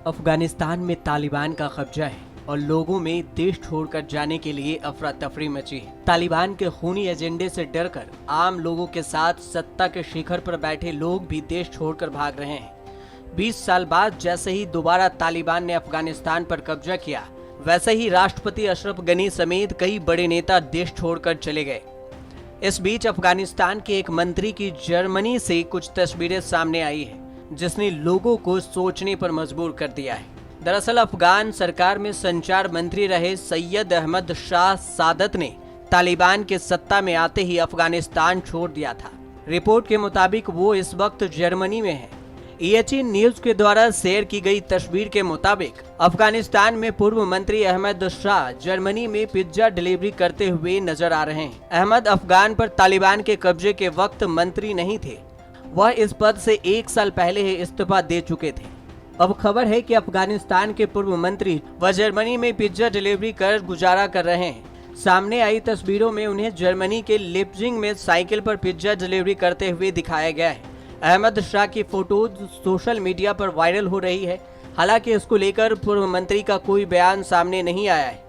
अफगानिस्तान में तालिबान का कब्जा है और लोगों में देश छोड़कर जाने के लिए अफरा तफरी मची है। तालिबान के खूनी एजेंडे से डरकर आम लोगों के साथ सत्ता के शिखर पर बैठे लोग भी देश छोड़कर भाग रहे हैं। 20 साल बाद जैसे ही दोबारा तालिबान ने अफगानिस्तान पर कब्जा किया, वैसे ही राष्ट्रपति अशरफ गनी समेत कई बड़े नेता देश छोड़कर चले गए। इस बीच अफगानिस्तान के एक मंत्री की जर्मनी से कुछ तस्वीरें सामने आई है, जिसने लोगों को सोचने पर मजबूर कर दिया है। दरअसल अफगान सरकार में संचार मंत्री रहे सैयद अहमद शाह सादत ने तालिबान के सत्ता में आते ही अफगानिस्तान छोड़ दिया था। रिपोर्ट के मुताबिक वो इस वक्त जर्मनी में है। EHE न्यूज के द्वारा शेयर की गई तस्वीर के मुताबिक अफगानिस्तान में पूर्व मंत्री अहमद शाह जर्मनी में पिज्जा डिलीवरी करते हुए नजर आ रहे हैं। अहमद अफगान पर तालिबान के कब्जे के वक्त मंत्री नहीं थे, वह इस पद से 1 साल पहले ही इस्तीफा दे चुके थे। अब खबर है कि अफगानिस्तान के पूर्व मंत्री व जर्मनी में पिज्जा डिलीवरी कर गुजारा कर रहे हैं। सामने आई तस्वीरों में उन्हें जर्मनी के लिप्जिंग में साइकिल पर पिज्जा डिलीवरी करते हुए दिखाया गया है। अहमद शाह की फोटोज सोशल मीडिया पर वायरल हो रही है। हालांकि इसको लेकर पूर्व मंत्री का कोई बयान सामने नहीं आया है।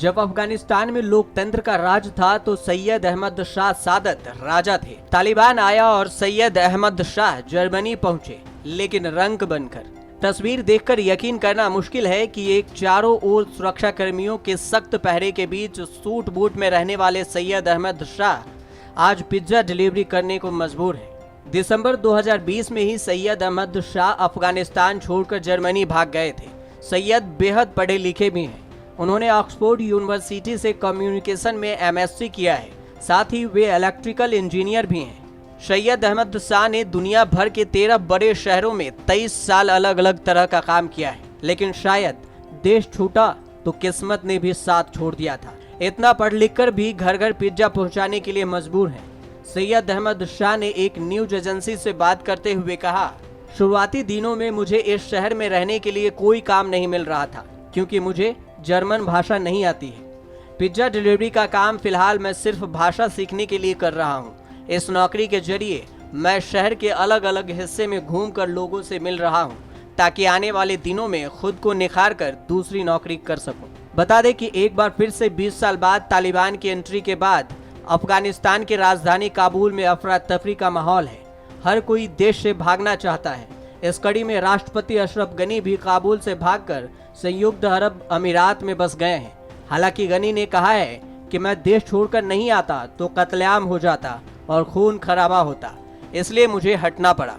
जब अफगानिस्तान में लोकतंत्र का राज था तो सैयद अहमद शाह सादत राजा थे। तालिबान आया और सैयद अहमद शाह जर्मनी पहुंचे, लेकिन रंक बनकर। तस्वीर देखकर यकीन करना मुश्किल है कि एक चारों ओर सुरक्षा कर्मियों के सख्त पहरे के बीच सूट बूट में रहने वाले सैयद अहमद शाह आज पिज्जा डिलीवरी करने को मजबूर है। दिसंबर 2020 में ही सैयद अहमद शाह अफगानिस्तान छोड़कर जर्मनी भाग गए थे। सैयद बेहद पढ़े लिखे भी हैं। उन्होंने ऑक्सफोर्ड यूनिवर्सिटी से कम्युनिकेशन में MSc किया है। साथ ही वे इलेक्ट्रिकल इंजीनियर भी हैं। सैयद अहमद शाह ने दुनिया भर के 13 बड़े शहरों में 23 साल अलग अलग तरह का काम किया है, लेकिन शायद देश छूटा तो किस्मत ने भी साथ छोड़ दिया था। इतना पढ़ लिख कर भी घर घर पिज्जा पहुंचाने के लिए मजबूर हैं। सैयद अहमद शाह ने एक न्यूज एजेंसी से बात करते हुए कहा, शुरुआती दिनों में मुझे इस शहर में रहने के लिए कोई काम नहीं मिल रहा था, क्योंकि मुझे जर्मन भाषा नहीं आती है। पिज्जा डिलीवरी का काम फिलहाल मैं सिर्फ भाषा सीखने के लिए कर रहा हूँ। इस नौकरी के जरिए मैं शहर के अलग अलग हिस्से में घूमकर लोगों से मिल रहा हूं, ताकि आने वाले दिनों में खुद को निखार कर दूसरी नौकरी कर सकूं। बता दें कि एक बार फिर से 20 साल बाद तालिबान की एंट्री के बाद अफगानिस्तान की राजधानी काबुल में अफरा तफरी का माहौल है। हर कोई देश से भागना चाहता है। इस कड़ी में राष्ट्रपति अशरफ गनी भी काबुल से भागकर संयुक्त अरब अमीरात में बस गए हैं। हालांकि गनी ने कहा है कि मैं देश छोड़कर नहीं आता तो कत्लेआम हो जाता और खून खराबा होता, इसलिए मुझे हटना पड़ा।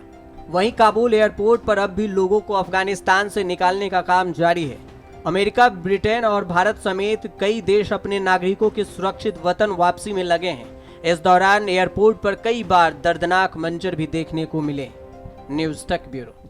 वहीं काबुल एयरपोर्ट पर अब भी लोगों को अफगानिस्तान से निकालने का काम जारी है। अमेरिका, ब्रिटेन और भारत समेत कई देश अपने नागरिकों की सुरक्षित वतन वापसी में लगे हैं। इस दौरान एयरपोर्ट पर कई बार दर्दनाक मंजर भी देखने को मिले। न्यूज़ तक ब्यूरो।